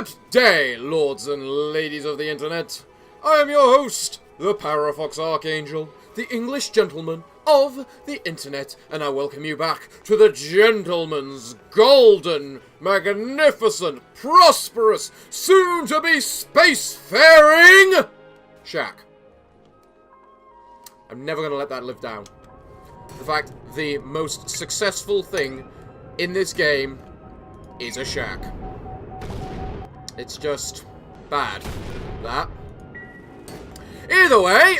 Good day, lords and ladies of the internet. I am your host, the Parafox Archangel, the English gentleman of the internet, and I welcome you back to the gentleman's golden, magnificent, prosperous, soon-to-be spacefaring shack. I'm never going to let that live down. The fact the most successful thing in this game is a shack. It's just bad. That. Either way,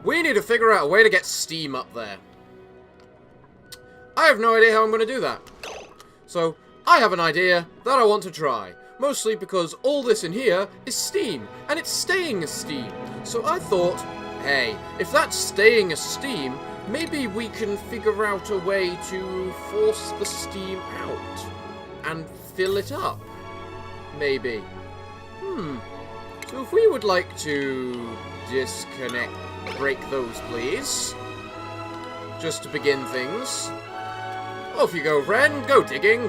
we need to figure out a way to get steam up there. I have no idea how I'm going to do that. So, I have an idea that I want to try. Mostly because all this in here is steam, and it's staying as steam. So I thought, hey, if that's staying as steam, maybe we can figure out a way to force the steam out and fill it up. Maybe. So if we would like to disconnect, break those, please. Just to begin things. Off you go, Ren. Go digging.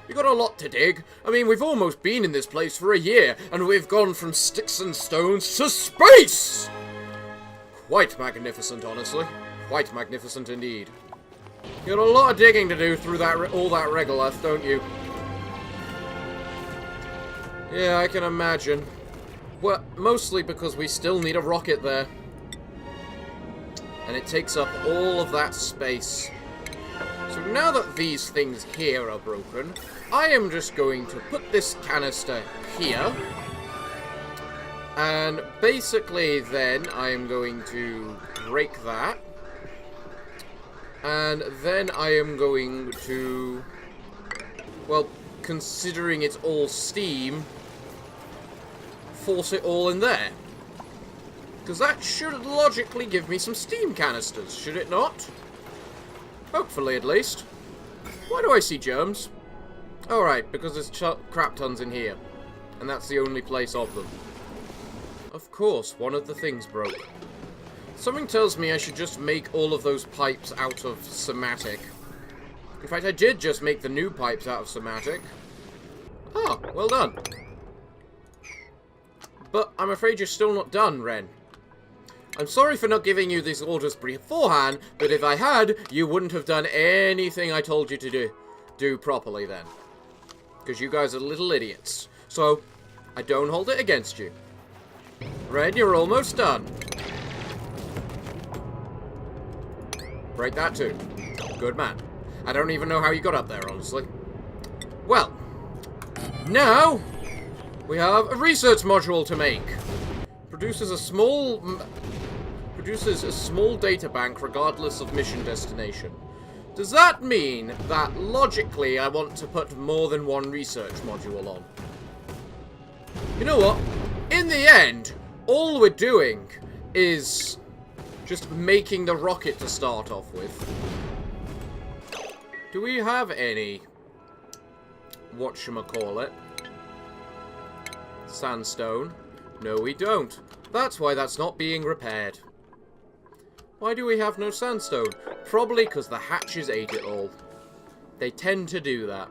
You got a lot to dig. I mean, we've almost been in this place for a year, and we've gone from sticks and stones to space! Quite magnificent, honestly. Quite magnificent indeed. You got a lot of digging to do through that all that regolith, don't you? Yeah, I can imagine. Well, mostly because we still need a rocket there. And it takes up all of that space. So now that these things here are broken, I am just going to put this canister here. And basically then I am going to break that. And then I am going to, well, considering it's all steam, force it all in there. Because that should logically give me some steam canisters, should it not? Hopefully, at least. Why do I see germs? Alright, because there's crap tons in here. And that's the only place of them. Of course, one of the things broke. Something tells me I should just make all of those pipes out of somatic. In fact, I did just make the new pipes out of somatic. Ah, well done. But I'm afraid you're still not done, Ren. I'm sorry for not giving you these orders beforehand, but if I had, you wouldn't have done anything I told you to do properly then. Because you guys are little idiots. So, I don't hold it against you. Ren, you're almost done. Break that too. Good man. I don't even know how you got up there, honestly. Well, now we have a research module to make. Produces a small data bank regardless of mission destination. Does that mean that logically I want to put more than one research module on? You know what? In the end, all we're doing is just making the rocket to start off with. Do we have any whatchamacallit? Sandstone? No, we don't. That's why that's not being repaired. Why do we have no sandstone? Probably because the hatches ate it all. They tend to do that.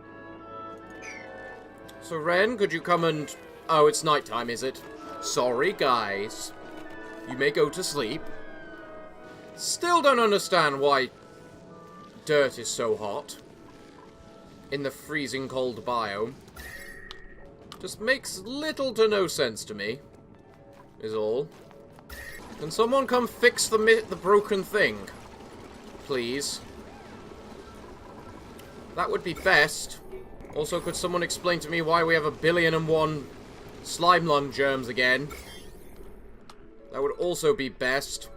So, Ren, could you come and... Oh, it's nighttime, is it? Sorry, guys. You may go to sleep. Still don't understand why dirt is so hot in the freezing cold biome. Just makes little to no sense to me, is all. Can someone come fix the broken thing? Please. That would be best. Also, could someone explain to me why we have 1,000,001 slime lung germs again? That would also be best.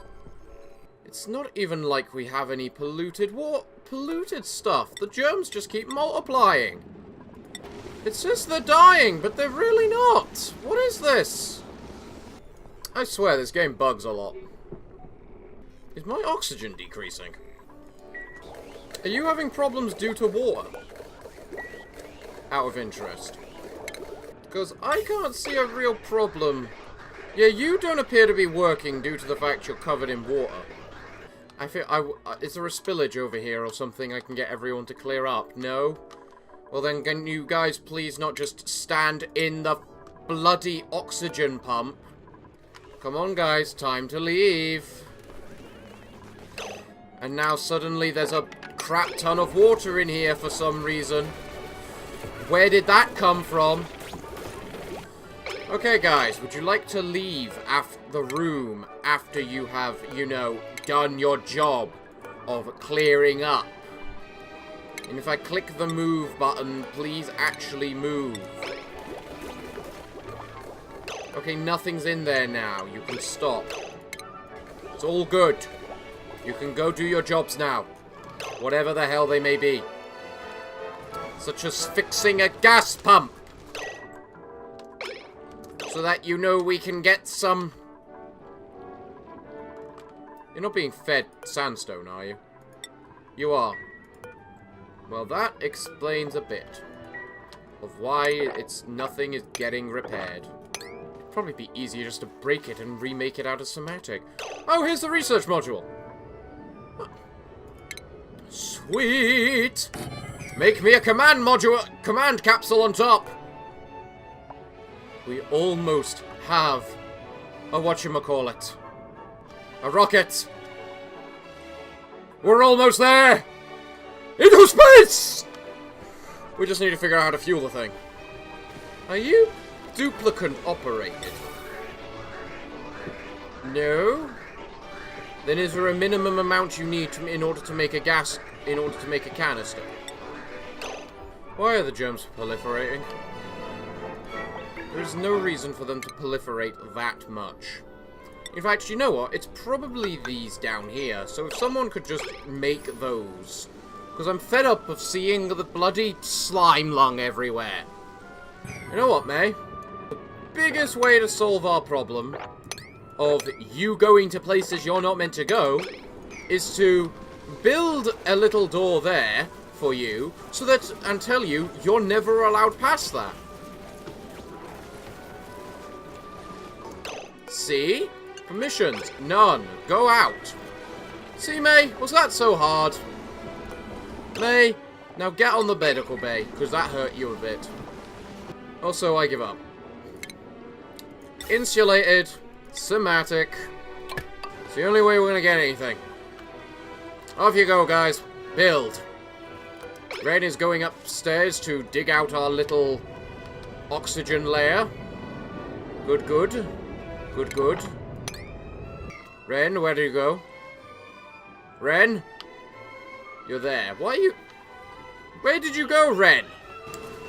It's not even like we have any polluted stuff. The germs just keep multiplying. It says they're dying, but they're really not. What is this? I swear this game bugs a lot. Is my oxygen decreasing? Are you having problems due to water? Out of interest. Because I can't see a real problem. Yeah, you don't appear to be working due to the fact you're covered in water. I feel is there a spillage over here or something I can get everyone to clear up? No? Well then, can you guys please not just stand in the bloody oxygen pump? Come on, guys. Time to leave. And now suddenly there's a crap ton of water in here for some reason. Where did that come from? Okay, guys. Would you like to leave the room after you have, you know, done your job of clearing up? And if I click the move button, please actually move. Okay, nothing's in there now. You can stop. It's all good. You can go do your jobs now. Whatever the hell they may be. Such as fixing a gas pump. So that you know we can get some... You're not being fed sandstone, are you? You are. Well, that explains a bit of why nothing is getting repaired. It'd probably be easier just to break it and remake it out of somatic. Oh, here's the research module. Sweet! Make me a command capsule on top. We almost have a whatchamacallit. A rocket. We're almost there. Into space! We just need to figure out how to fuel the thing. Are you duplicate operated? No? Then is there a minimum amount you need in order to make a canister? Why are the germs proliferating? There is no reason for them to proliferate that much. In fact, you know what? It's probably these down here, so if someone could just make those... Because I'm fed up of seeing the bloody slime lung everywhere. You know what, May? The biggest way to solve our problem of you going to places you're not meant to go is to build a little door there for you so that, and tell you, you're never allowed past that. See? Permissions. None. Go out. See, May? Was that so hard? May, now get on the medical bay, because that hurt you a bit. Also, I give up. Insulated, somatic. It's the only way we're going to get anything. Off you go, guys. Build. Ren is going upstairs to dig out our little oxygen layer. Good, good. Good, good. Ren, where do you go? Ren? You're there. Why are you... Where did you go, Ren?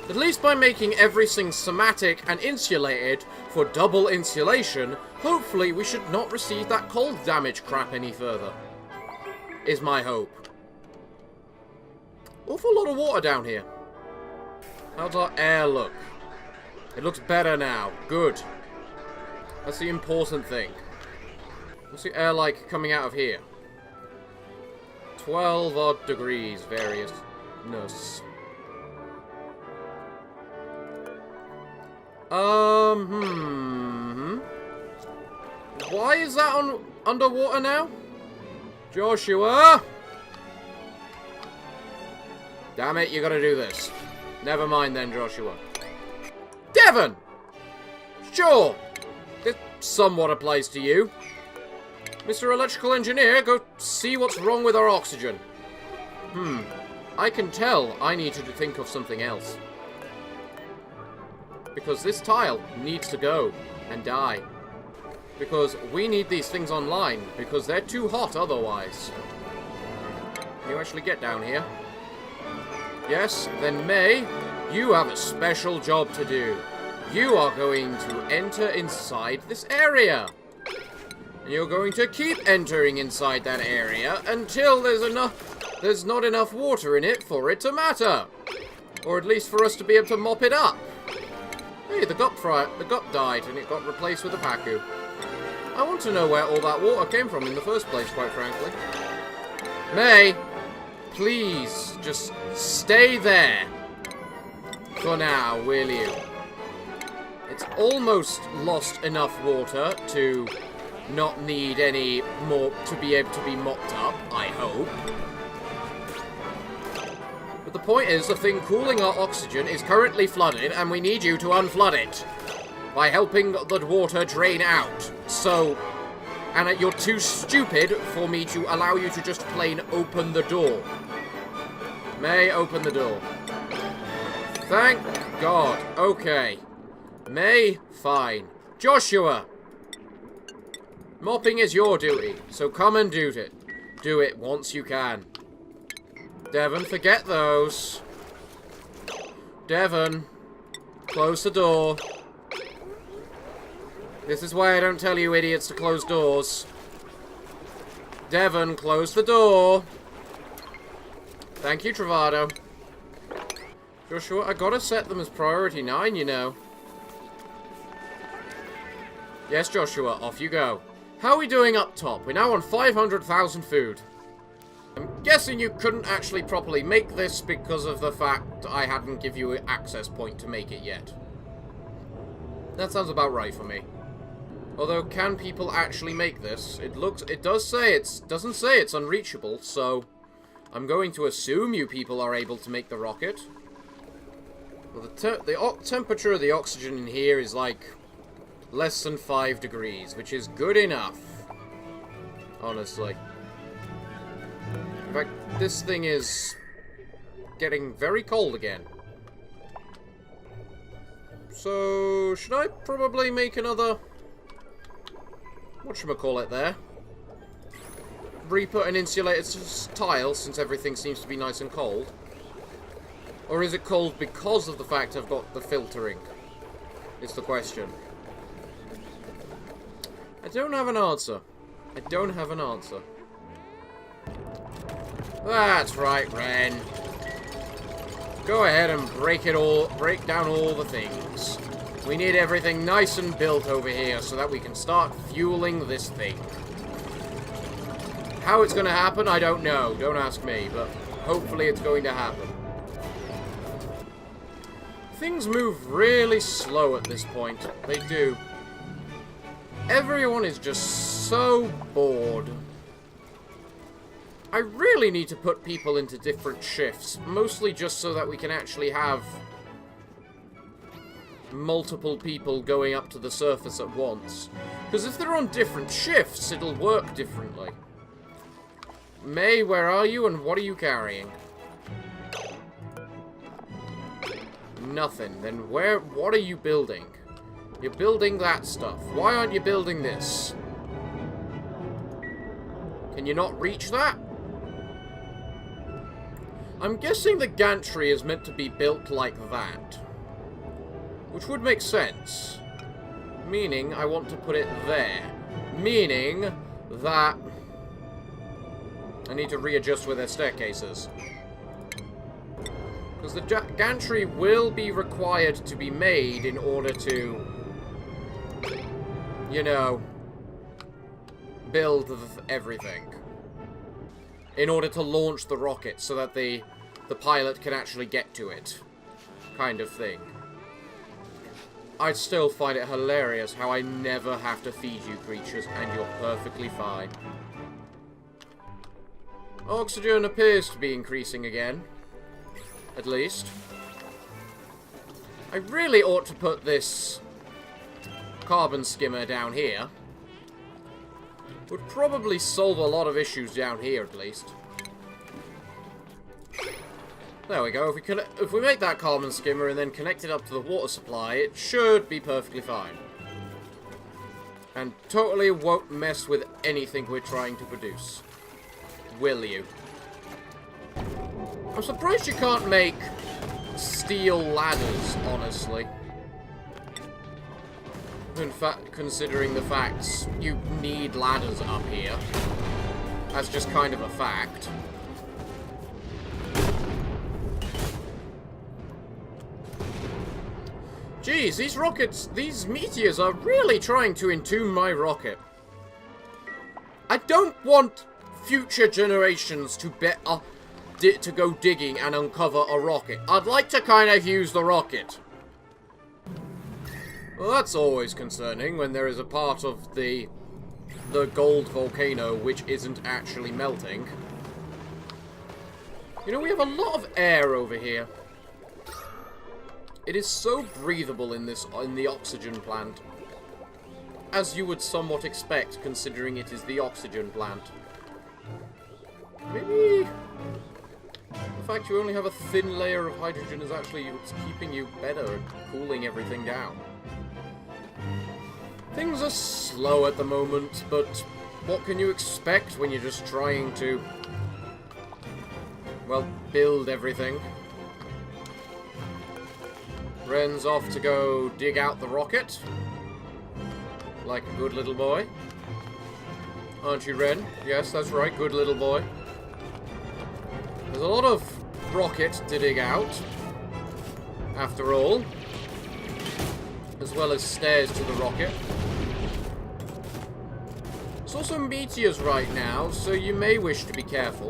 At least by making everything somatic and insulated for double insulation, hopefully we should not receive that cold damage crap any further. Is my hope. Awful lot of water down here. How's our air look? It looks better now. Good. That's the important thing. What's the air like coming out of here? 12 odd degrees, variousness. Why is that underwater now? Joshua! Damn it, you gotta do this. Never mind then, Joshua. Devon! Sure! This somewhat applies to you. Mr. Electrical Engineer, go see what's wrong with our oxygen. I can tell I need to think of something else. Because this tile needs to go and die. Because we need these things online, because they're too hot otherwise. Can you actually get down here? Yes, then May, you have a special job to do. You are going to enter inside this area. You're going to keep entering inside that area until there's not enough water in it for it to matter. Or at least for us to be able to mop it up. Hey, the gup died and it got replaced with a Pacu. I want to know where all that water came from in the first place, quite frankly. May, please, just stay there. For now, will you? It's almost lost enough water to... not need any more to be able to be mopped up, I hope. But the point is, the thing cooling our oxygen is currently flooded, and we need you to unflood it by helping the water drain out. So, and you're too stupid for me to allow you to just plain open the door. May, open the door. Thank God. Okay. May, fine. Joshua! Mopping is your duty, so come and do it. Do it once you can. Devon, forget those. Devon, close the door. This is why I don't tell you idiots to close doors. Devon, close the door. Thank you, Travado. Joshua, I gotta set them as priority 9, you know. Yes, Joshua, off you go. How are we doing up top? We're now on 500,000 food. I'm guessing you couldn't actually properly make this because of the fact I hadn't give you an access point to make it yet. That sounds about right for me. Although, can people actually make this? It doesn't say it's unreachable, so I'm going to assume you people are able to make the rocket. Well, the temperature of the oxygen in here is like less than 5 degrees, which is good enough. Honestly. In fact, this thing is getting very cold again. So, should I probably make another... whatchamacallit there? Re-put an insulated tile, since everything seems to be nice and cold? Or is it cold because of the fact I've got the filtering? Is the question. I don't have an answer. I don't have an answer. That's right, Ren. Go ahead and break down all the things. We need everything nice and built over here so that we can start fueling this thing. How it's going to happen, I don't know. Don't ask me, but hopefully it's going to happen. Things move really slow at this point. They do. Everyone is just so bored. I really need to put people into different shifts, mostly just so that we can actually have multiple people going up to the surface at once. Because if they're on different shifts, it'll work differently. May, where are you and what are you carrying? Nothing. Then what are you building? You're building that stuff. Why aren't you building this? Can you not reach that? I'm guessing the gantry is meant to be built like that. Which would make sense. Meaning I want to put it there. Meaning that I need to readjust where their staircases. Because the gantry will be required to be made in order to, you know, build everything. In order to launch the rocket so that the pilot can actually get to it. Kind of thing. I'd still find it hilarious how I never have to feed you creatures and you're perfectly fine. Oxygen appears to be increasing again. At least. I really ought to put this carbon skimmer down here. Would probably solve a lot of issues down here, at least. There we go. If we make that carbon skimmer and then connect it up to the water supply, it should be perfectly fine. And totally won't mess with anything we're trying to produce. Will you? I'm surprised you can't make steel ladders, honestly. In fact, considering the facts, you need ladders up here. That's just kind of a fact. Geez, these meteors are really trying to entomb my rocket. I don't want future generations to go digging and uncover a rocket. I'd like to kind of use the rocket. Well, that's always concerning when there is a part of the gold volcano which isn't actually melting. You know, we have a lot of air over here. It is so breathable in the oxygen plant. As you would somewhat expect, considering it is the oxygen plant. Maybe the fact you only have a thin layer of hydrogen is actually what's keeping you better and cooling everything down. Things are slow at the moment, but what can you expect when you're just trying to, well, build everything? Ren's off to go dig out the rocket. Like a good little boy. Aren't you, Ren? Yes, that's right, good little boy. There's a lot of rocket to dig out, after all. As well as stairs to the rocket. There's also meteors right now, so you may wish to be careful.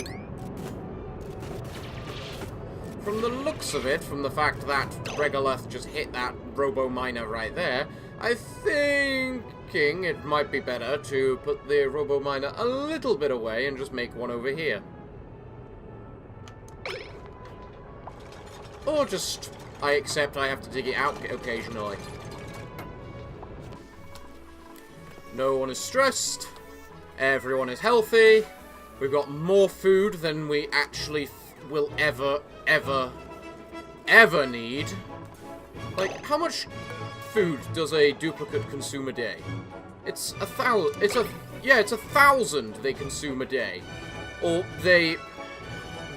From the looks of it, from the fact that Regolith just hit that robo-miner right there, I thinking it might be better to put the robo-miner a little bit away and just make one over here. Or just, I accept I have to dig it out occasionally. No one is stressed. Everyone is healthy. We've got more food than we actually will ever need. Like, how much food does a duplicate consume a day? It's 1,000 they consume a day. Or they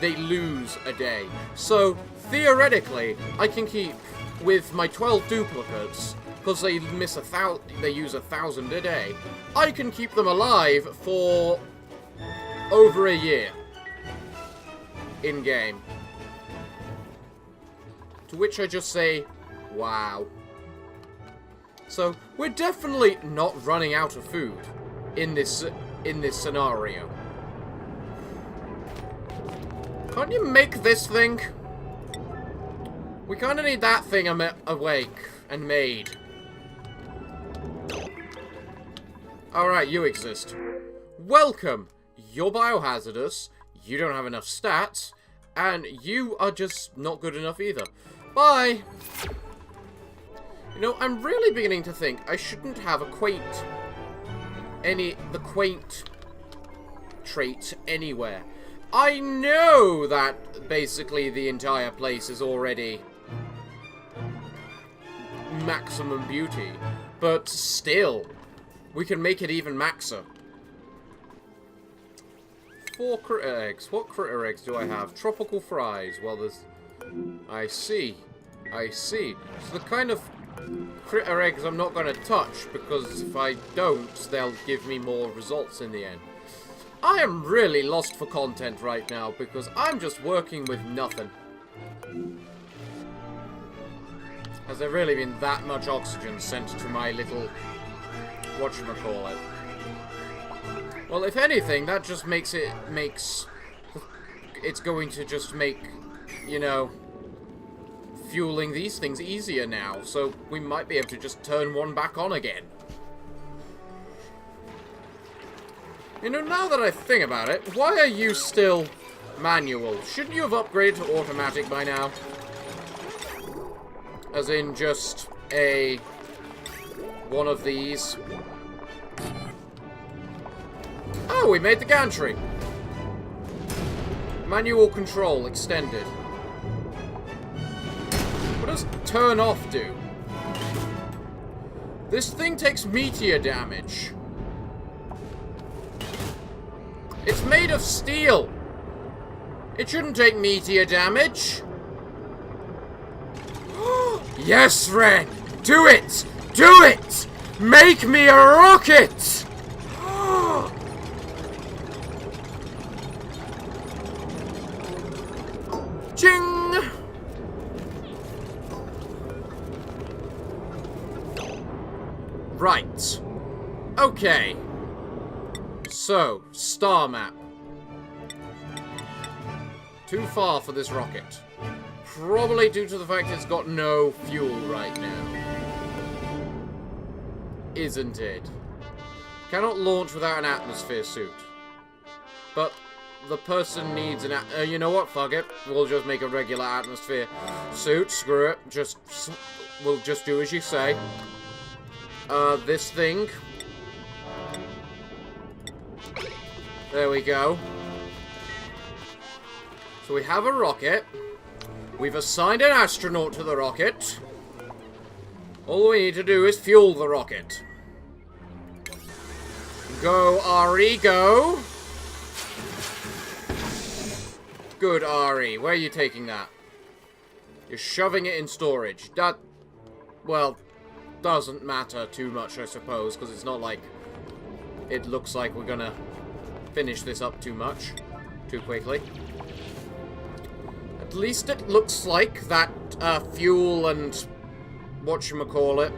lose a day. So, theoretically, I can keep, with my 12 duplicates, because they use 1,000 a day, I can keep them alive for over a year. In-game. To which I just say, wow. So, we're definitely not running out of food in this scenario. Can't you make this thing? We kind of need that thing awake and made. Alright, you exist. Welcome! You're biohazardous, you don't have enough stats, and you are just not good enough either. Bye! You know, I'm really beginning to think I shouldn't have the quaint trait anywhere. I know that basically the entire place is already maximum beauty, but still, we can make it even maxer. 4 critter eggs. What critter eggs do I have? Tropical fries. Well, there's... I see. So the kind of critter eggs I'm not going to touch, because if I don't, they'll give me more results in the end. I am really lost for content right now, because I'm just working with nothing. Has there really been that much oxygen sent to my little... whatchamacallit? Well, if anything, that just makes it's going to just make, you know, fueling these things easier now. So we might be able to just turn one back on again. You know, now that I think about it, why are you still manual? Shouldn't you have upgraded to automatic by now? As in just one of these. Oh, we made the gantry. Manual control extended. What does turn off do? This thing takes meteor damage. It's made of steel. It shouldn't take meteor damage. Yes, Ren! Do it! Do it! Make me a rocket! Ching! Right. Okay. So, star map. Too far for this rocket. Probably due to the fact it's got no fuel right now. Isn't it? Cannot launch without an atmosphere suit. But the person needs an... you know what? Fuck it. We'll just make a regular atmosphere suit. Screw it. We'll just do as you say. This thing. There we go. So we have a rocket. We've assigned an astronaut to the rocket. All we need to do is fuel the rocket. Go, Ari, go! Good, Ari. Where are you taking that? You're shoving it in storage. That, well, doesn't matter too much, I suppose, because it's not like it looks like we're gonna finish this up too quickly. At least it looks like that fuel and whatchamacallit.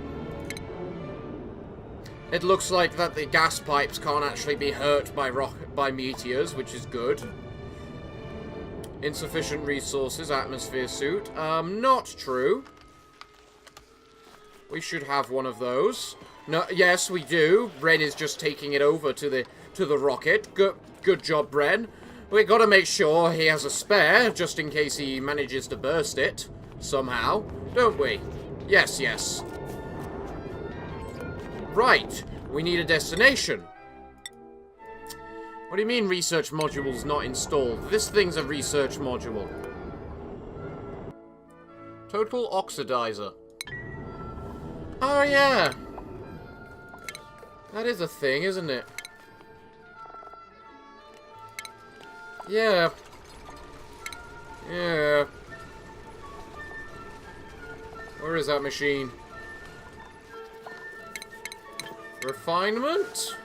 It looks like that the gas pipes can't actually be hurt by meteors, which is good. Insufficient resources, atmosphere suit. Not true. We should have one of those. No, yes, we do. Bren is just taking it over to the rocket. Good job, Bren. We gotta make sure he has a spare, just in case he manages to burst it somehow, don't we? Yes, yes. Right, we need a destination. What do you mean research module's not installed? This thing's a research module. Total oxidizer. Oh, yeah. That is a thing, isn't it? Yeah. Yeah. Where is that machine? Refinement?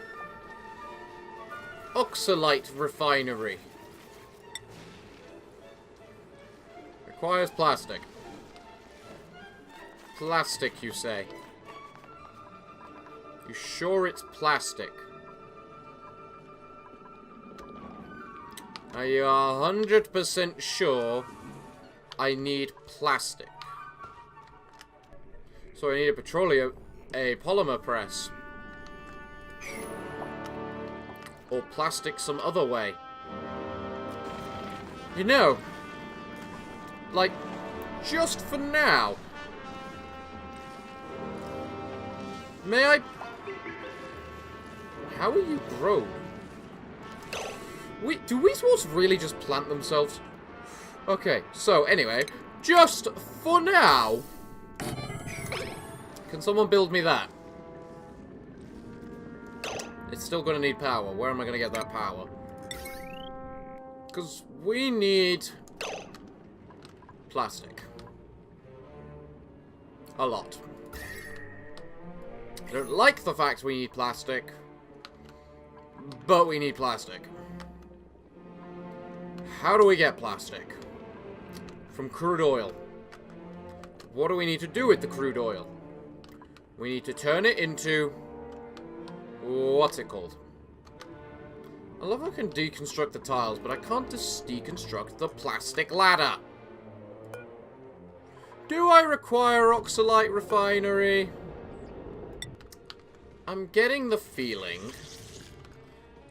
Oxalite refinery. Requires plastic. Plastic, you say? You sure it's plastic? Are you 100% sure I need plastic? So I need a polymer press. Or plastic some other way. You know, like, just for now, may I... How are you grown? Do weasels really just plant themselves? Okay, so anyway, just for now, can someone build me that? It's still gonna need power. Where am I gonna get that power? Because we need plastic. A lot. I don't like the fact we need plastic, but we need plastic. How do we get plastic? From crude oil. What do we need to do with the crude oil? We need to turn it into... What's it called? I love how I can deconstruct the tiles, but I can't just deconstruct the plastic ladder. Do I require oxalite refinery? I'm getting the feeling,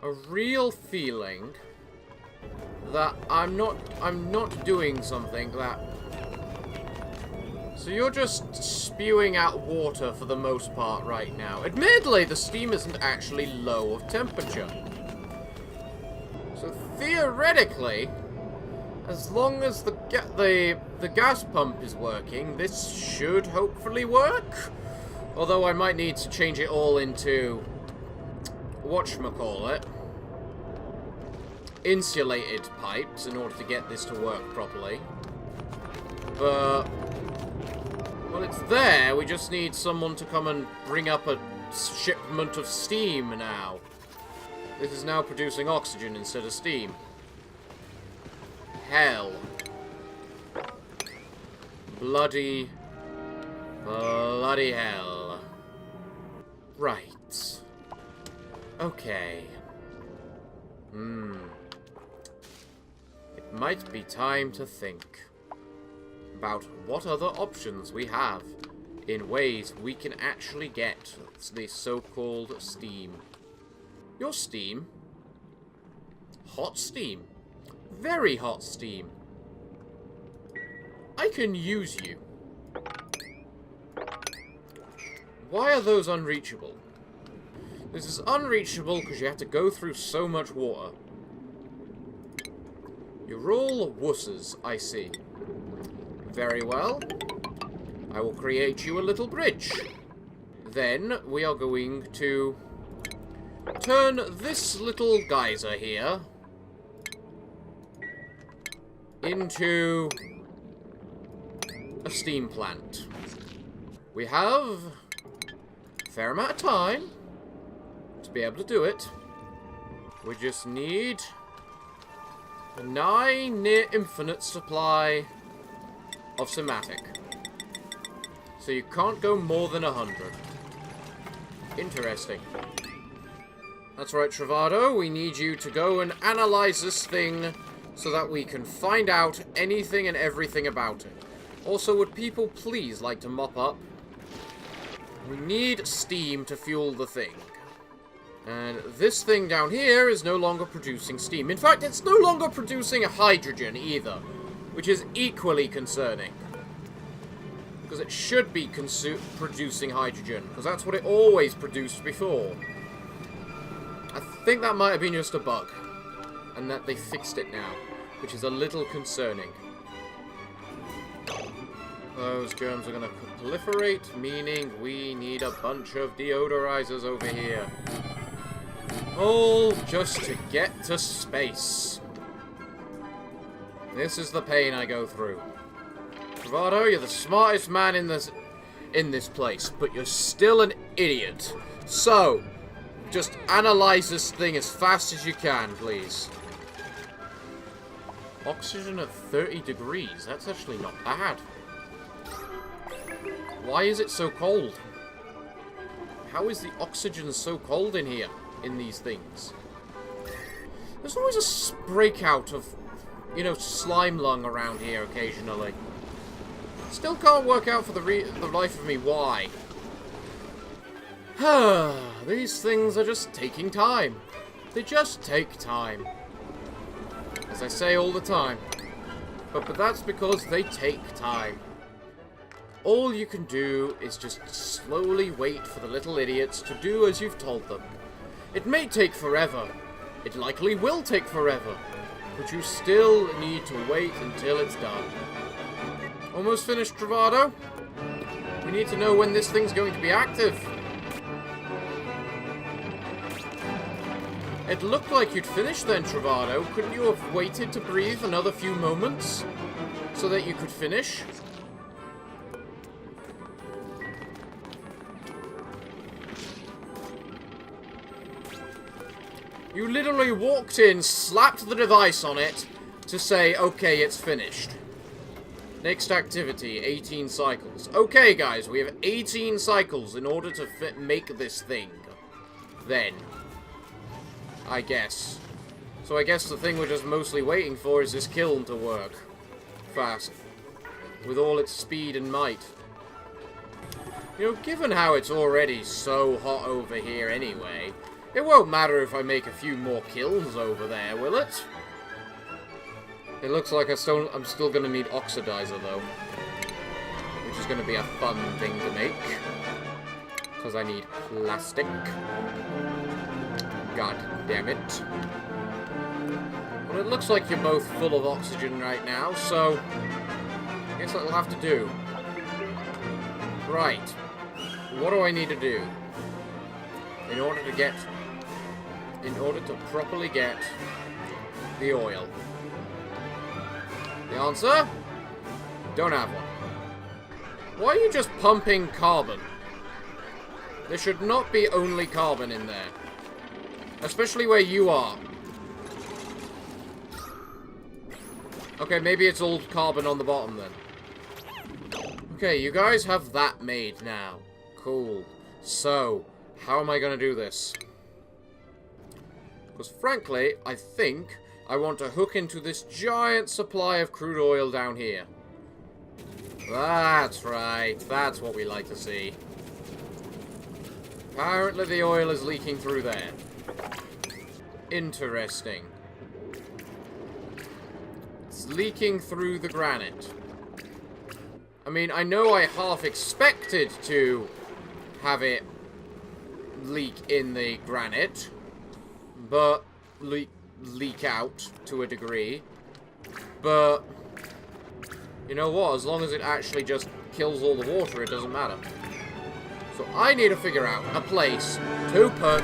a real feeling, that I'm not doing something that... So you're just spewing out water for the most part right now. Admittedly, the steam isn't actually low of temperature. So theoretically, as long as the gas pump is working, this should hopefully work. Although I might need to change it all into whatchamacallit, insulated pipes in order to get this to work properly. But well, it's there. We just need someone to come and bring up a shipment of steam now. This is now producing oxygen instead of steam. Hell. Bloody hell. Right. Okay. It might be time to think about what other options we have in ways we can actually get the so-called steam. Your steam? Hot steam? Very hot steam. I can use you. Why are those unreachable? This is unreachable because you have to go through so much water. You're all wusses, I see. Very well. I will create you a little bridge. Then we are going to turn this little geyser here into a steam plant. We have a fair amount of time to be able to do it. We just need a nigh near infinite supply of somatic. So you can't go more than 100. Interesting. That's right, Travado. We need you to go and analyze this thing so that we can find out anything and everything about it. Also, would people please like to mop up? We need steam to fuel the thing. And this thing down here is no longer producing steam. In fact, it's no longer producing hydrogen either, which is equally concerning. Because it should be producing hydrogen, because that's what it always produced before. I think that might have been just a bug, and that they fixed it now, which is a little concerning. Those germs are going to proliferate, meaning we need a bunch of deodorizers over here. All just to get to space. This is the pain I go through. Bravado, you're the smartest man in this place, but you're still an idiot. So, just analyze this thing as fast as you can, please. Oxygen at 30 degrees. That's actually not bad. Why is it so cold? How is the oxygen so cold in here? In these things. There's always a breakout of, you know, slime lung around here occasionally. Still can't work out for the life of me why. These things are just taking time. They just take time. As I say all the time. But that's because they take time. All you can do is just slowly wait for the little idiots to do as you've told them. It may take forever. It likely will take forever. But you still need to wait until it's done. Almost finished, Travado? We need to know when this thing's going to be active. It looked like you'd finished then, Travado. Couldn't you have waited to breathe another few moments so that you could finish? You literally walked in, slapped the device on it to say, okay, it's finished. Next activity, 18 cycles. Okay, guys, we have 18 cycles in order to make this thing. Then. I guess. So I guess the thing we're just mostly waiting for is this kiln to work. Fast. With all its speed and might. You know, given how it's already so hot over here anyway, it won't matter if I make a few more kilns over there, will it? It looks like I'm still going to need oxidizer, though. Which is going to be a fun thing to make. Because I need plastic. God damn it. Well, it looks like you're both full of oxygen right now, so I guess that'll have to do. Right. What do I need to do? In order to properly get the oil. The answer? Don't have one. Why are you just pumping carbon? There should not be only carbon in there. Especially where you are. Okay, maybe it's all carbon on the bottom then. Okay, you guys have that made now. Cool. So, how am I going to do this? Because frankly, I think I want to hook into this giant supply of crude oil down here. That's right. That's what we like to see. Apparently the oil is leaking through there. Interesting. is leaking through the granite. I mean, I know I half expected to have it leak in the granite, but leak out to a degree. But you know what? As long as it actually just kills all the water, it doesn't matter. So I need to figure out a place to put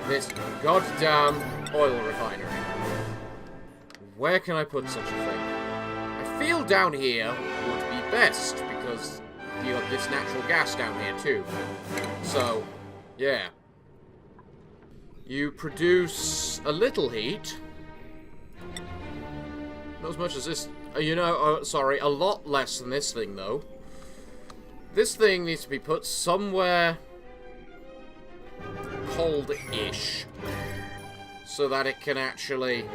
this goddamn oil refinery. Where can I put such a thing? I feel down here would be best, because you got this natural gas down here too. So, yeah. You produce a little heat. Not as much as this, you know, sorry, a lot less than this thing though. This thing needs to be put somewhere cold-ish, so that it can actually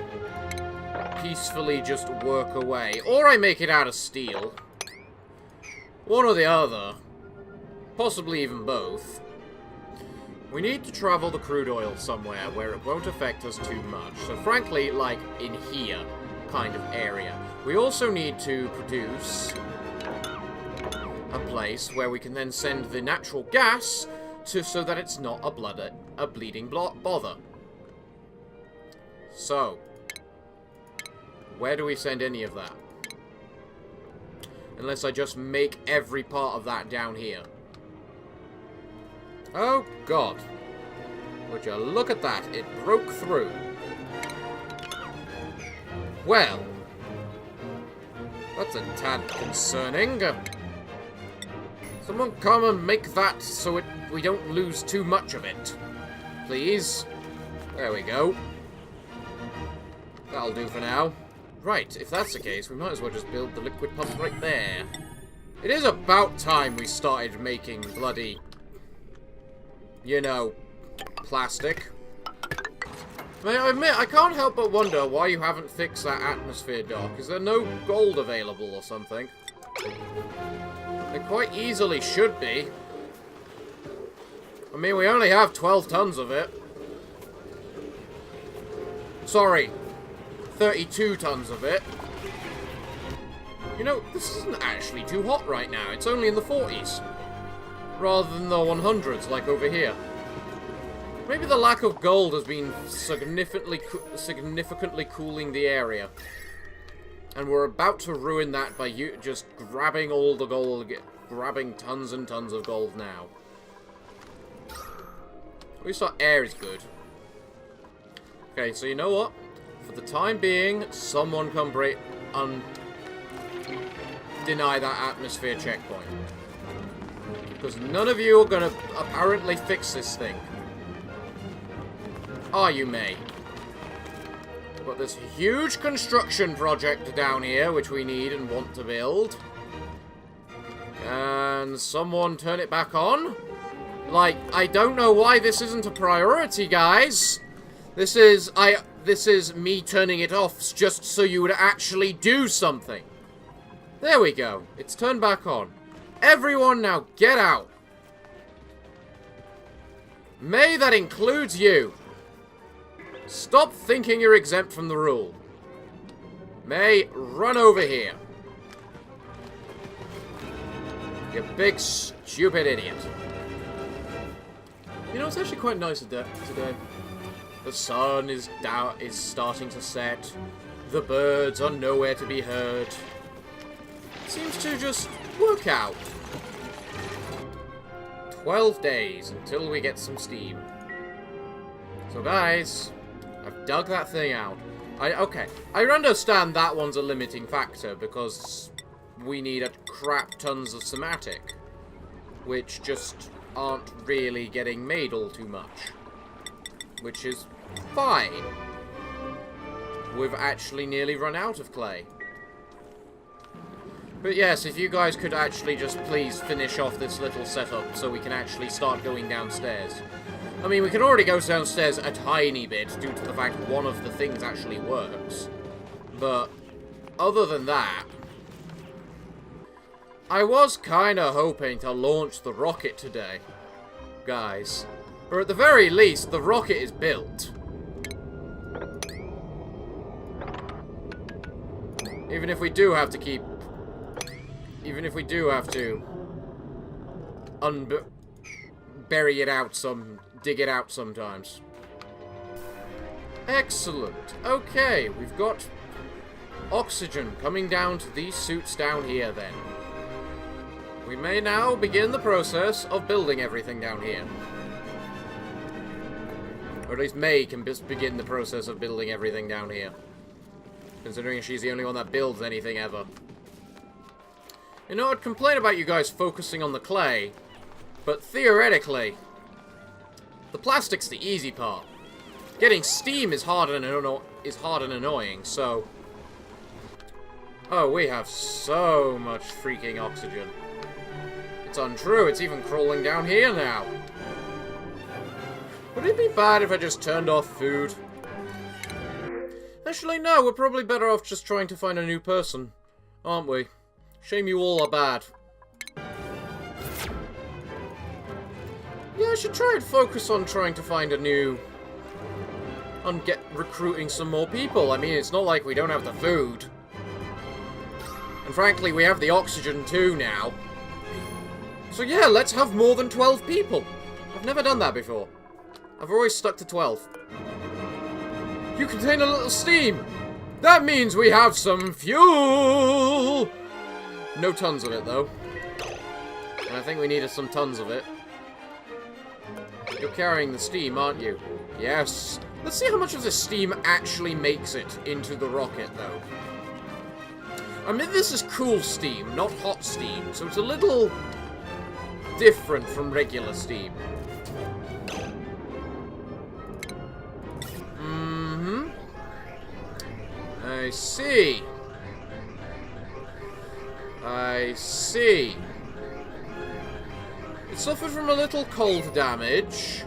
peacefully just work away. Or I make it out of steel. One or the other. Possibly even both. We need to travel the crude oil somewhere where it won't affect us too much. So frankly, like in here kind of area. We also need to produce a place where we can then send the natural gas to, so that it's not a bleeding bother. So, where do we send any of that? Unless I just make every part of that down here. Oh, God. Would you look at that? It broke through. Well, that's a tad concerning. Someone come and make that so we don't lose too much of it. Please. There we go. That'll do for now. Right, if that's the case, we might as well just build the liquid pump right there. It is about time we started making bloody, you know, plastic. I admit, I can't help but wonder why you haven't fixed that atmosphere dock. Is there no gold available or something? There quite easily should be. I mean, we only have 12 tons of it. Sorry, 32 tons of it. You know, this isn't actually too hot right now. It's only in the 40s. Rather than the 100s, like over here. Maybe the lack of gold has been significantly cooling the area. And we're about to ruin that by just grabbing all the gold, grabbing tons and tons of gold now. At least our air is good. Okay, so you know what? For the time being, someone come deny that atmosphere checkpoint. Because none of you are going to apparently fix this thing. Are you, May? We've got this huge construction project down here, which we need and want to build. Can someone turn it back on? Like, I don't know why this isn't a priority, guys. This is me turning it off just so you would actually do something. There we go. It's turned back on. Everyone now get out. May, that includes you. Stop thinking you're exempt from the rule. May, run over here. You big stupid idiot. You know, it's actually quite nice today. The sun is starting to set. The birds are nowhere to be heard. It seems to just work out. 12 days until we get some steam. So guys, I've dug that thing out. Okay, I understand that one's a limiting factor because we need a crap tons of somatic, which just aren't really getting made all too much. Which is fine. We've actually nearly run out of clay. But yes, if you guys could actually just please finish off this little setup so we can actually start going downstairs. I mean, we can already go downstairs a tiny bit due to the fact one of the things actually works. But other than that, I was kinda hoping to launch the rocket today, guys. Or at the very least, the rocket is built. Even if we do have to keep... Even if we do have to... bury it out dig it out sometimes. Excellent. Okay, we've got oxygen coming down to these suits down here then. We may now begin the process of building everything down here. Or at least May can begin the process of building everything down here. Considering she's the only one that builds anything ever. You know, I'd complain about you guys focusing on the clay, but theoretically, the plastic's the easy part. Getting steam is hard and annoying, so... Oh, we have so much freaking oxygen. It's untrue, it's even crawling down here now. Would it be bad if I just turned off food? Actually, no, we're probably better off just trying to find a new person, aren't we? Shame you all are bad. Yeah, I should try and focus on trying to find a new... on recruiting some more people. I mean, it's not like we don't have the food. And frankly, we have the oxygen too now. So yeah, let's have more than 12 people. I've never done that before. I've always stuck to 12. You contain a little steam. That means we have some fuel. No tons of it, though. And I think we needed some tons of it. You're carrying the steam, aren't you? Yes. Let's see how much of this steam actually makes it into the rocket, though. I mean, this is cool steam, not hot steam, so it's a little different from regular steam. Mm-hmm. I see. I see. It suffered from a little cold damage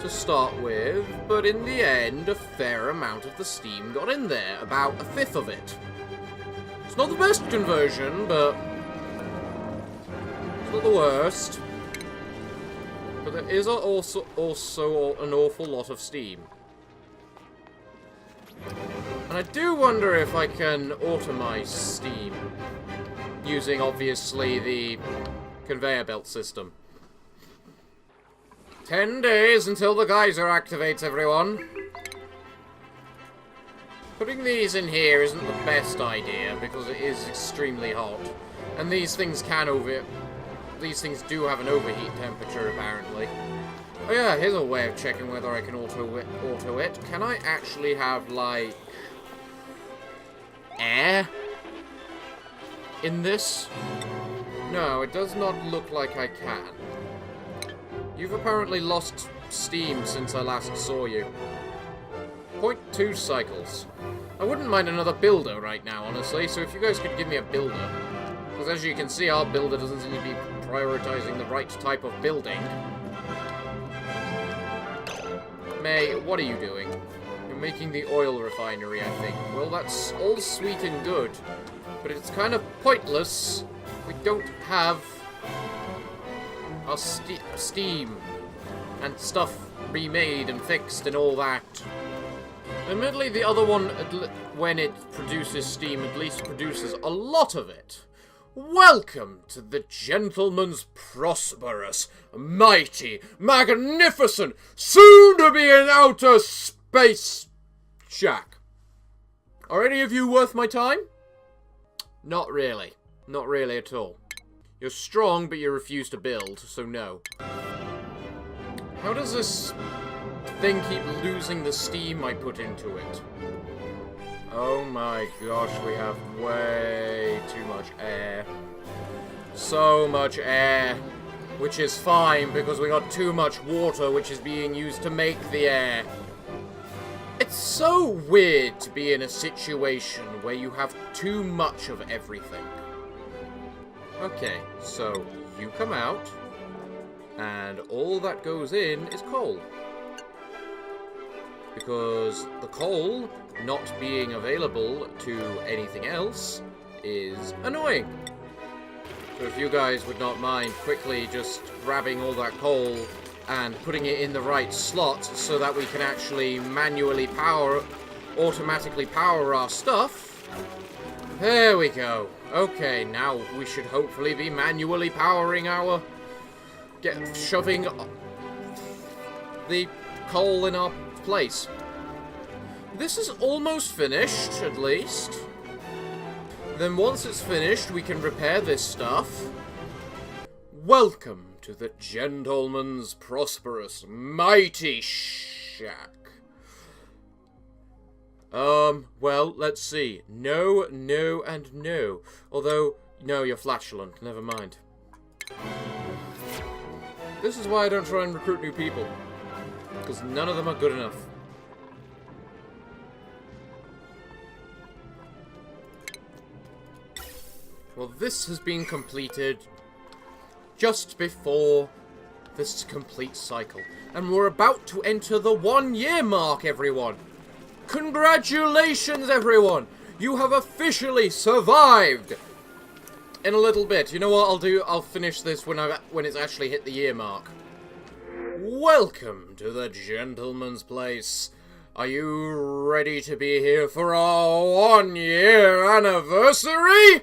to start with, but in the end, a fair amount of the steam got in there, about 1/5 of it. It's not the best conversion, but it's not the worst. But there is also an awful lot of steam. And I do wonder if I can automize steam, using, obviously, the conveyor belt system. 10 days until the geyser activates, everyone. Putting these in here isn't the best idea, because it is extremely hot. And these things do have an overheat temperature, apparently. Oh yeah, here's a way of checking whether I can auto it. Can I actually have, like, air in this? No, it does not look like I can. You've apparently lost steam since I last saw you. 0.2 cycles. I wouldn't mind another builder right now, honestly, so if you guys could give me a builder. Because as you can see, our builder doesn't seem to be prioritizing the right type of building. May, what are you doing? You're making the oil refinery, I think. Well, that's all sweet and good, but it's kind of pointless. We don't have our steam and stuff remade and fixed and all that. Admittedly, the other one, when it produces steam, at least produces a lot of it. Welcome to the gentleman's prosperous, mighty, magnificent, soon-to-be in outer space shack. Are any of you worth my time? Not really. Not really at all. You're strong, but you refuse to build, so no. How does this thing keep losing the steam I put into it? Oh my gosh, we have way too much air. So much air. Which is fine, because we got too much water, which is being used to make the air. It's so weird to be in a situation where you have too much of everything. Okay, so you come out, and all that goes in is coal. Because the coal not being available to anything else is annoying. So if you guys would not mind quickly just grabbing all that coal and putting it in the right slot so that we can actually manually automatically power our stuff, There we go. Okay, now we should hopefully be manually powering our... shoving the coal in our place. This is almost finished, at least. Then once it's finished, we can repair this stuff. Welcome to the gentleman's prosperous, mighty shack. Well, let's see. No, no, and no. Although, no, you're flatulent. Never mind. This is why I don't try and recruit new people. Because none of them are good enough. Well, this has been completed just before this complete cycle. And we're about to enter the 1-year mark, everyone. Congratulations, everyone! You have officially survived! In a little bit. You know what I'll do? I'll finish this when it's actually hit the year mark. Welcome to the gentleman's place. Are you ready to be here for our 1-year anniversary?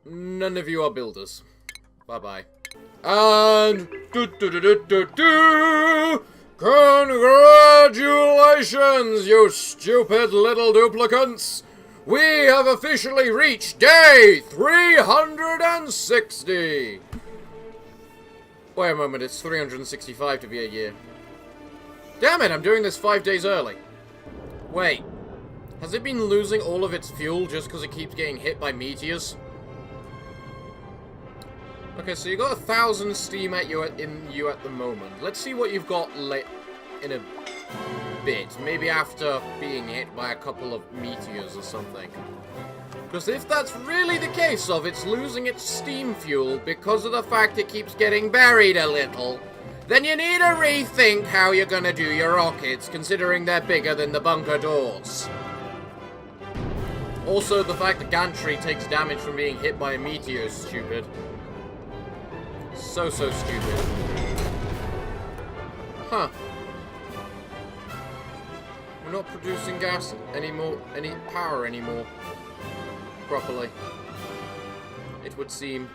None of you are builders. Bye-bye. And... Congratulations, you stupid little duplicants! We have officially reached day 360! Wait a moment, it's 365 to be a year. Damn it, I'm doing this 5 days early. Wait, has it been losing all of its fuel just because it keeps getting hit by meteors? Okay, so you got 1,000 steam at you at the moment. Let's see what you've got in a bit. Maybe after being hit by a couple of meteors or something. Because if that's really the case of it's losing its steam fuel because of the fact it keeps getting buried a little, then you need to rethink how you're gonna do your rockets, considering they're bigger than the bunker doors. Also, the fact that gantry takes damage from being hit by a meteor is stupid. So stupid. Huh. We're not producing gas anymore, any power anymore. Properly. It would seem.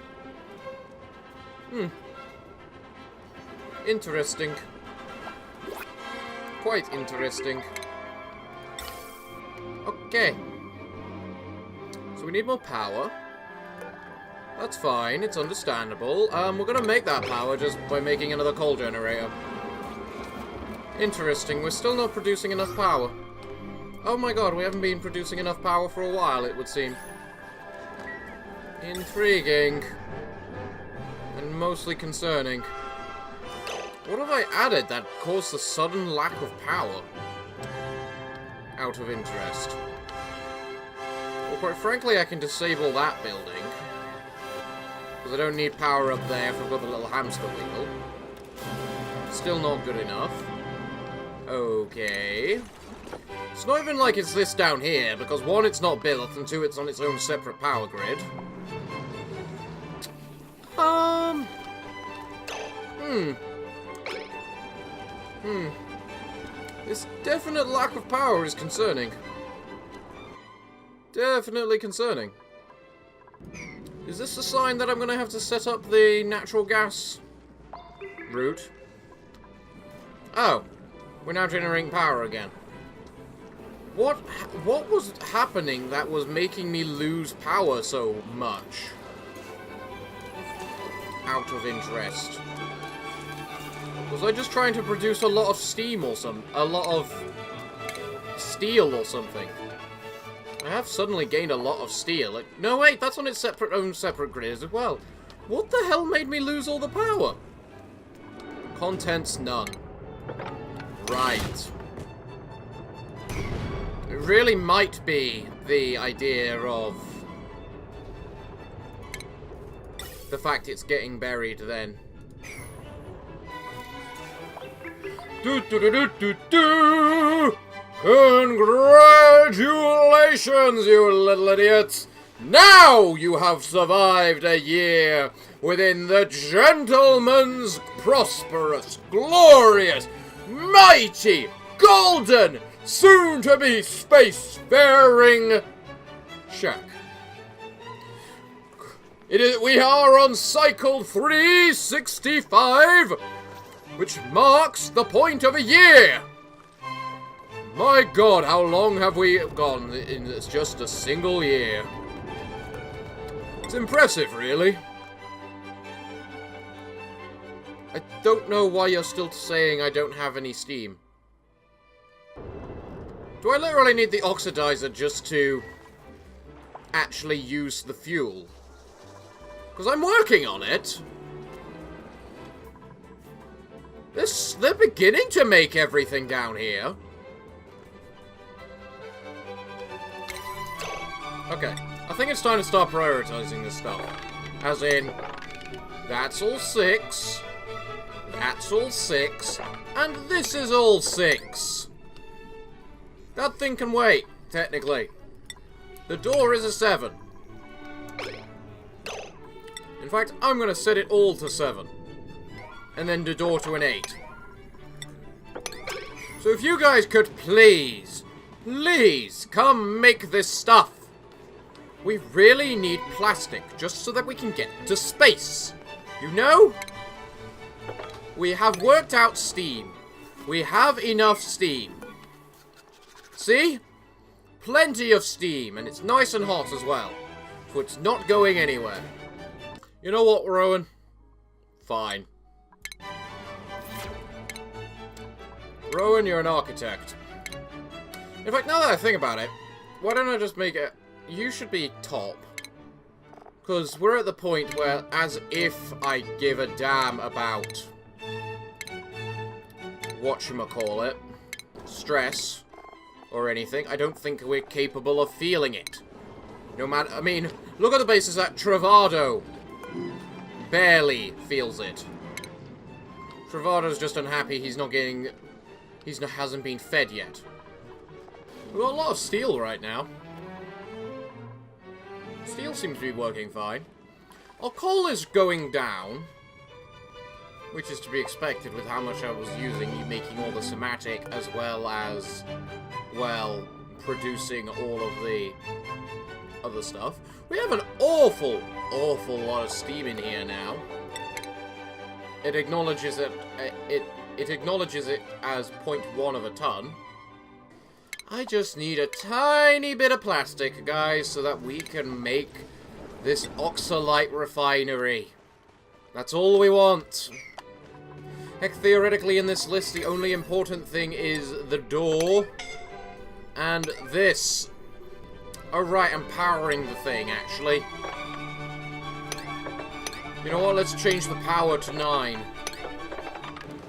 Interesting. Quite interesting. Okay. So we need more power. That's fine, it's understandable. We're gonna make that power just by making another coal generator. Interesting, we're still not producing enough power. Oh my god, we haven't been producing enough power for a while, it would seem. Intriguing. And mostly concerning. What have I added that caused the sudden lack of power? Out of interest. Well, quite frankly, I can disable that building. Because I don't need power up there if I've got the little hamster wheel. Still not good enough. Okay. It's not even like it's this down here, because 1, it's not built, and 2, it's on its own separate power grid. This definite lack of power is concerning. Definitely concerning. Is this a sign that I'm going to have to set up the natural gas route? Oh, we're now generating power again. What was happening that was making me lose power so much? Out of interest. Was I just trying to produce a lot of steam or a lot of steel or something? I have suddenly gained a lot of steel. Like, no, wait, that's on its own separate grid as well. What the hell made me lose all the power? Contents none. Right. It really might be the idea of the fact it's getting buried then. Congratulations, you little idiots! Now you have survived a year within the gentleman's prosperous, glorious, mighty, golden, soon-to-be spacefaring shack. We are on cycle 365, which marks the point of a year. My God, how long have we gone in just a single year? It's impressive, really. I don't know why you're still saying I don't have any steam. Do I literally need the oxidizer just to actually use the fuel? Because I'm working on it. They're beginning to make everything down here. Okay, I think it's time to start prioritizing this stuff. As in, that's all 6, that's all 6, and this is all 6. That thing can wait, technically. The door is a 7. In fact, I'm going to set it all to 7. And then the door to an 8. So if you guys could please come make this stuff. We really need plastic, just so that we can get to space. You know? We have worked out steam. We have enough steam. See? Plenty of steam, and it's nice and hot as well. So it's not going anywhere. You know what, Rowan? Fine. Rowan, you're an architect. In fact, now that I think about it, why don't I just make it... You should be top. Because we're at the point where, as if I give a damn about... whatchamacallit, stress, or anything, I don't think we're capable of feeling it. No matter... I mean, look at the basis that Travado barely feels it. Travado's just unhappy he's not getting... hasn't been fed yet. We've got a lot of steel right now. Steel seems to be working fine. Our coal is going down, which is to be expected with how much I was using, making all the somatic, as well as, well, producing all of the other stuff. We have an awful lot of steam in here now. It acknowledges it. It acknowledges it as 0.1 of a ton. I just need a tiny bit of plastic, guys, so that we can make this oxalite refinery. That's all we want. Heck, theoretically in this list, the only important thing is the door and this. Oh, right, I'm powering the thing, actually. You know what? Let's change the power to 9.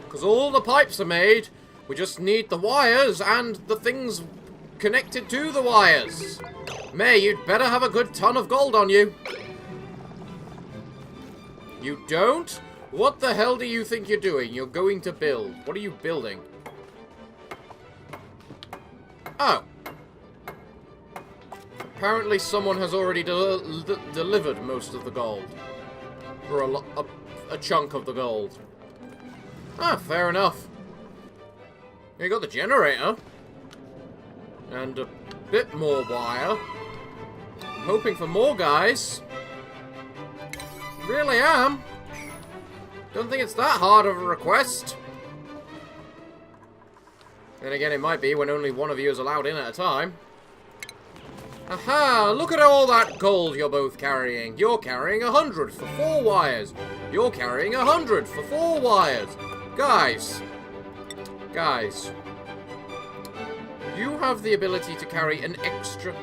Because all the pipes are made. We just need the wires and the things connected to the wires. May, you'd better have a good ton of gold on you. You don't? What the hell do you think you're doing? You're going to build. What are you building? Oh. Apparently someone has already delivered most of the gold. Or a chunk of the gold. Ah, fair enough. You got the generator. And a bit more wire. I'm hoping for more, guys. Really am. Don't think it's that hard of a request. Then again, it might be when only one of you is allowed in at a time. Aha! Look at all that gold you're both carrying. You're carrying 100 for 4 wires. You're carrying 100 for 4 wires. Guys. Guys. You have the ability to carry an extra...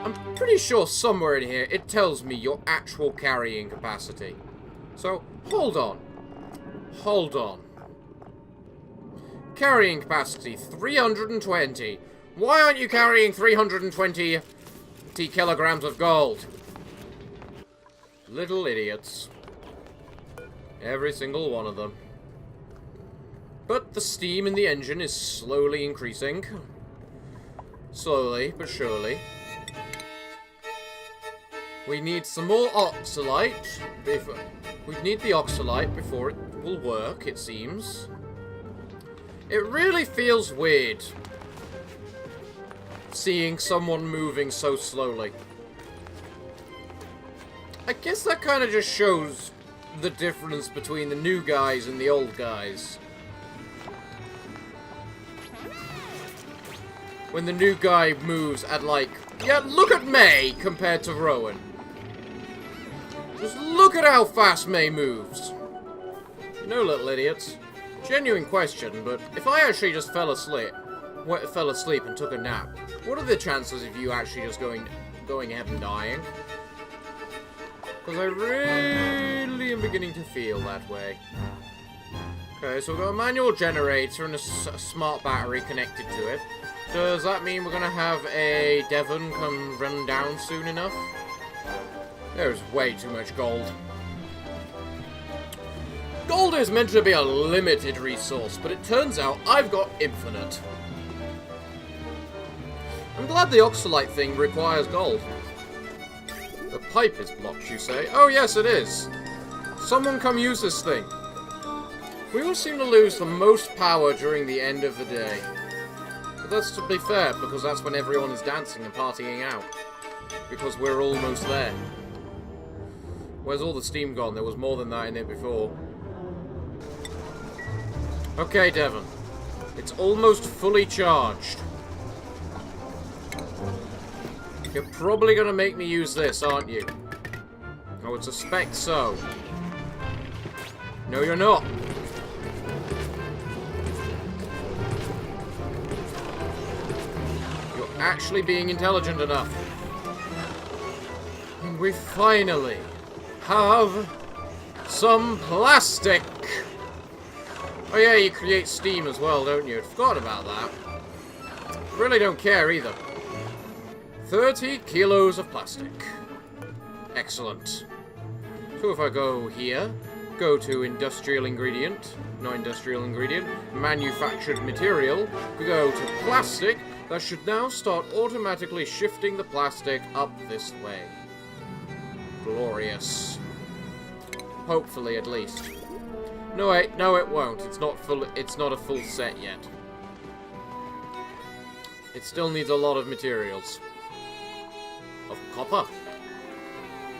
I'm pretty sure somewhere in here it tells me your actual carrying capacity. So, hold on. Hold on. Carrying capacity, 320. Why aren't you carrying 320 kilograms of gold? Little idiots. Every single one of them. But the steam in the engine is slowly increasing. Slowly, but surely. We need some more oxalite. We need the oxalite before it will work, it seems. It really feels weird seeing someone moving so slowly. I guess that kind of just shows the difference between the new guys and the old guys. When the new guy moves at like... Yeah, look at May compared to Rowan. Just look at how fast May moves. You know, little idiots. Genuine question, but if I actually just fell asleep and took a nap, what are the chances of you actually just going ahead and dying? Because I really am beginning to feel that way. Okay, so we've got a manual generator and a smart battery connected to it. Does that mean we're going to have a Devon come run down soon enough? There's way too much gold. Gold is meant to be a limited resource, but it turns out I've got infinite. I'm glad the oxalite thing requires gold. The pipe is blocked, you say? Oh yes, it is. Someone come use this thing. We all seem to lose the most power during the end of the day. But that's to be fair, because that's when everyone is dancing and partying out. Because we're almost there. Where's all the steam gone? There was more than that in it before. Okay, Devon. It's almost fully charged. You're probably going to make me use this, aren't you? I would suspect so. No, you're not. You're actually being intelligent enough. And we finally have some plastic. Oh yeah, you create steam as well, don't you? I forgot about that. Really don't care either. 30 kilos of plastic. Excellent. So if I go here, go to industrial ingredient, no industrial ingredient, manufactured material, go to plastic, that should now start automatically shifting the plastic up this way. Glorious. Hopefully, at least. No, wait, no, it won't. It's not full. It's not a full set yet. It still needs a lot of materials. Of copper.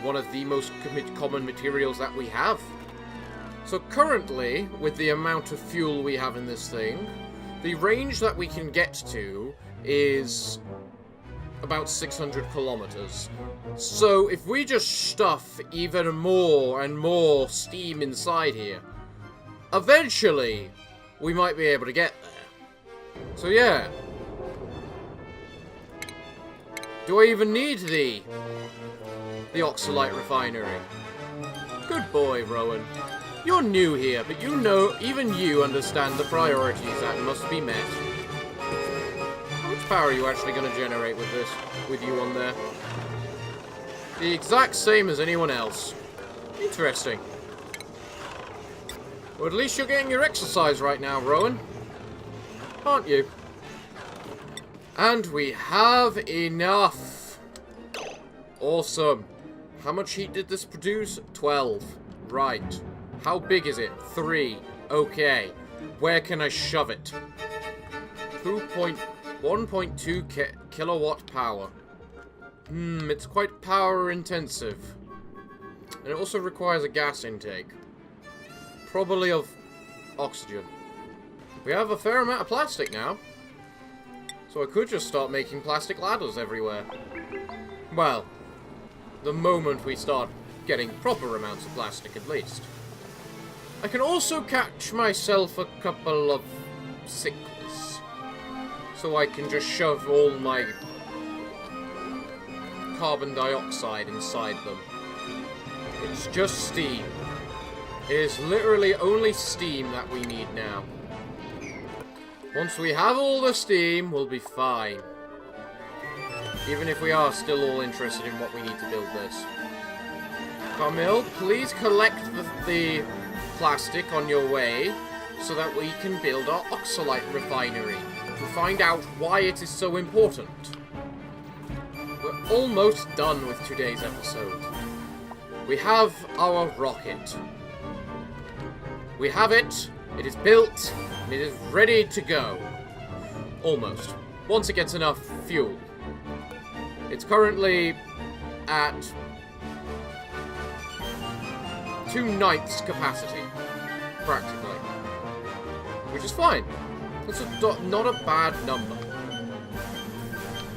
One of the most common materials that we have. So currently, with the amount of fuel we have in this thing, the range that we can get to is about 600 kilometers. So if we just stuff even more and more steam inside here, eventually we might be able to get there. So yeah. Do I even need the oxalite refinery? Good boy, Rowan. You're new here, but you know, even you understand the priorities that must be met. How much power are you actually going to generate with this, with you on there? The exact same as anyone else. Interesting. Well, at least you're getting your exercise right now, Rowan. Aren't you? And we have enough. Awesome. How much heat did this produce? 12. Right. How big is it? 3. Okay. Where can I shove it? 1.2 kilowatt power. It's quite power intensive. And it also requires a gas intake. Probably of oxygen. We have a fair amount of plastic now. So I could just start making plastic ladders everywhere. Well, the moment we start getting proper amounts of plastic at least. I can also catch myself a couple of sickles. So I can just shove all my carbon dioxide inside them. It's just steam. It is literally only steam that we need now. Once we have all the steam, we'll be fine. Even if we are still all interested in what we need to build this. Carmel, please collect the plastic on your way so that we can build our oxalite refinery to find out why it is so important. We're almost done with today's episode. We have our rocket. We have it. It is built. And it is ready to go. Almost. Once it gets enough fuel. It's currently at 2/9 capacity, practically. Which is fine. That's not a bad number.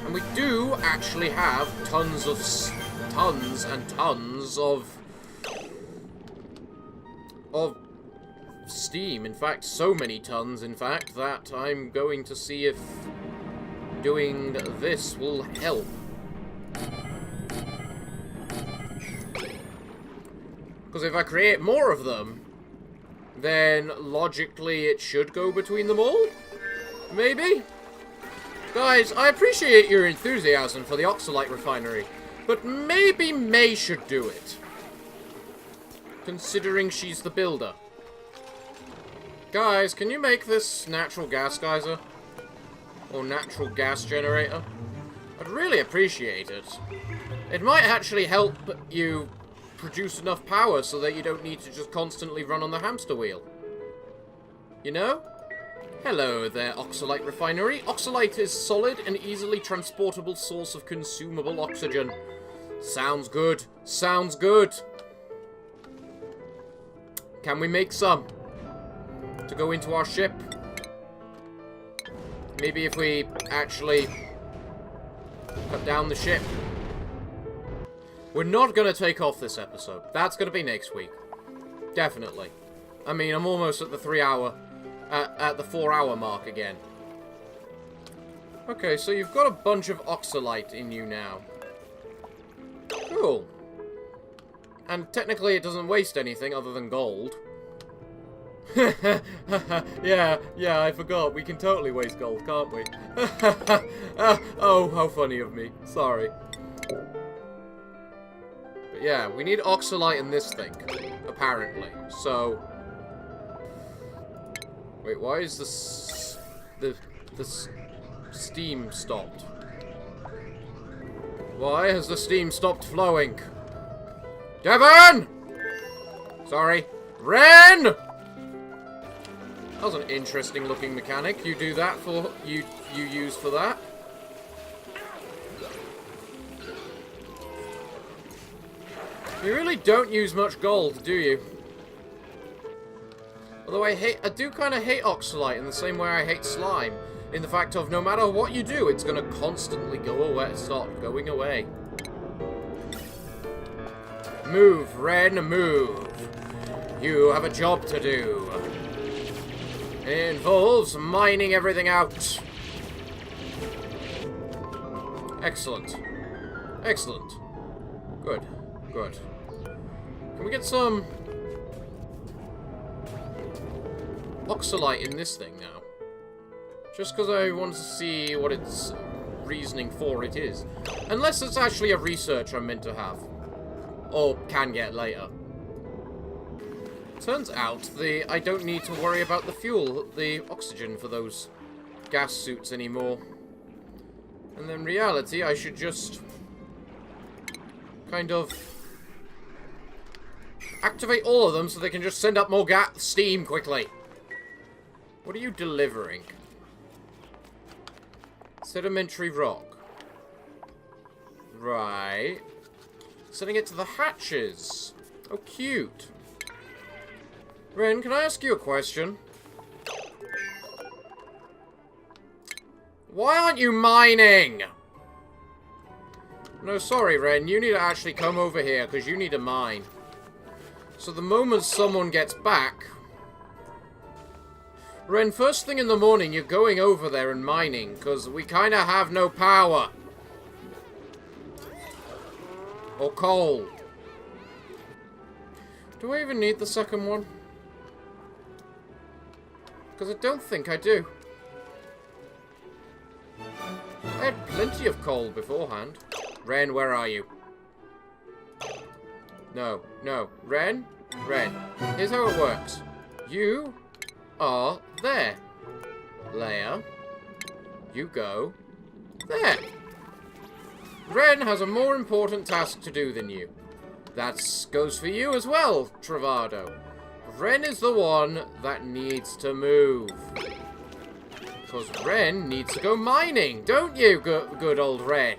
And we do actually have tons and tons of steam. In fact, so many tons, in fact, that I'm going to see if doing this will help. Because if I create more of them, then logically it should go between them all? Maybe? Guys, I appreciate your enthusiasm for the Oxalite refinery, but maybe May should do it. Considering she's the builder. Guys, can you make this natural gas geyser? Or natural gas generator? I'd really appreciate it. It might actually help you produce enough power so that you don't need to just constantly run on the hamster wheel. You know? Hello there, Oxalite refinery. Oxalite is solid and easily transportable source of consumable oxygen. Sounds good. Sounds good. Can we make some? To go into our ship? Maybe if we actually cut down the ship. We're not going to take off this episode. That's going to be next week. Definitely. I mean, I'm almost at the 3-hour... at the 4-hour mark again. Okay, so you've got a bunch of Oxalite in you now. Cool. And technically it doesn't waste anything other than gold. yeah, I forgot. We can totally waste gold, can't we? Oh, how funny of me. Sorry. But yeah, we need Oxalite in this thing, apparently. So... Wait, why is this... the steam stopped? Why has the steam stopped flowing? Devon! Sorry. Ren! That was an interesting looking mechanic. You do that for... You use for that? You really don't use much gold, do you? Although I do kind of hate Oxalite in the same way I hate slime. In the fact of no matter what you do, it's going to constantly go away, start going away. Move, Ren, move. You have a job to do. It involves mining everything out. Excellent. Excellent. Good. Good. Can we get some... Oxalite in this thing now? Just because I want to see what its reasoning for it is. Unless it's actually a research I'm meant to have. Or can get later. Turns out I don't need to worry about the fuel, the oxygen for those gas suits anymore. And in reality, I should just kind of activate all of them so they can just send up more steam quickly. What are you delivering? Sedimentary rock. Right. Sending it to the hatches. Oh, cute. Ren, can I ask you a question? Why aren't you mining? No, sorry, Ren. You need to actually come over here, because you need to mine. So the moment someone gets back... Ren, first thing in the morning, you're going over there and mining, because we kind of have no power. Or coal. Do I even need the second one? Because I don't think I do. I had plenty of coal beforehand. Ren, where are you? No, no. Ren? Ren. Here's how it works. You are there. Leia. You go there. Ren has a more important task to do than you. That goes for you as well, Travado. Ren is the one that needs to move. Because Ren needs to go mining, don't you, good old Ren?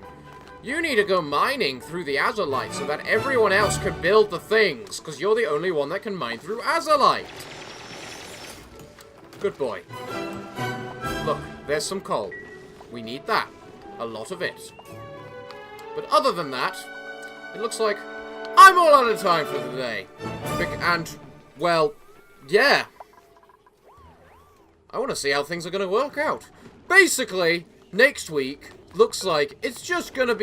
You need to go mining through the azurite so that everyone else can build the things, because you're the only one that can mine through azurite. Good boy. Look, there's some coal. We need that. A lot of it. But other than that, it looks like I'm all out of time for today. And, well, yeah. I want to see how things are going to work out. Basically, next week looks like it's just going to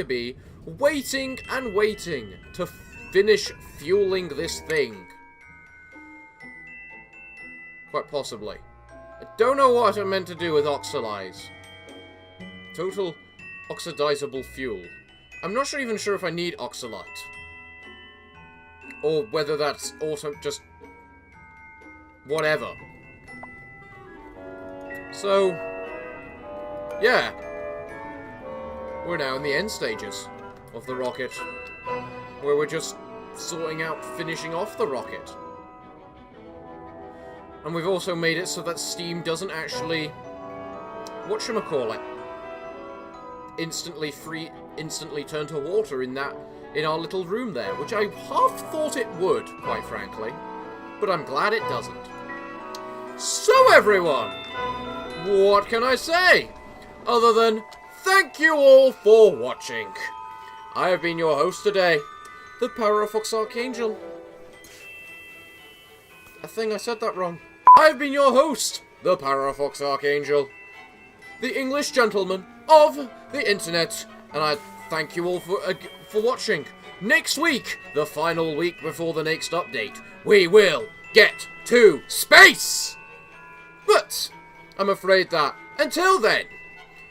be waiting and waiting to finish fueling this thing. Quite possibly. I don't know what I meant to do with oxalize. Total oxidizable fuel. I'm not even sure if I need oxalite. Or whether that's also just whatever. So, yeah. We're now in the end stages of the rocket, where we're just sorting out finishing off the rocket. And we've also made it so that steam doesn't actually, whatchamacallit, instantly turn to water in our little room there, which I half thought it would, quite frankly. But I'm glad it doesn't. So everyone, what can I say? Other than, thank you all for watching. I have been your host today, the Parafox Archangel. I think I said that wrong. I've been your host, the Parafox Archangel, the English gentleman of the internet, and I thank you all for watching. Next week, the final week before the next update, we will get to space! But I'm afraid that, until then,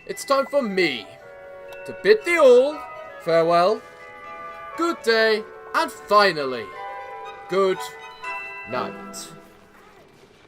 it's time for me to bid thee all farewell, good day, and finally, good night.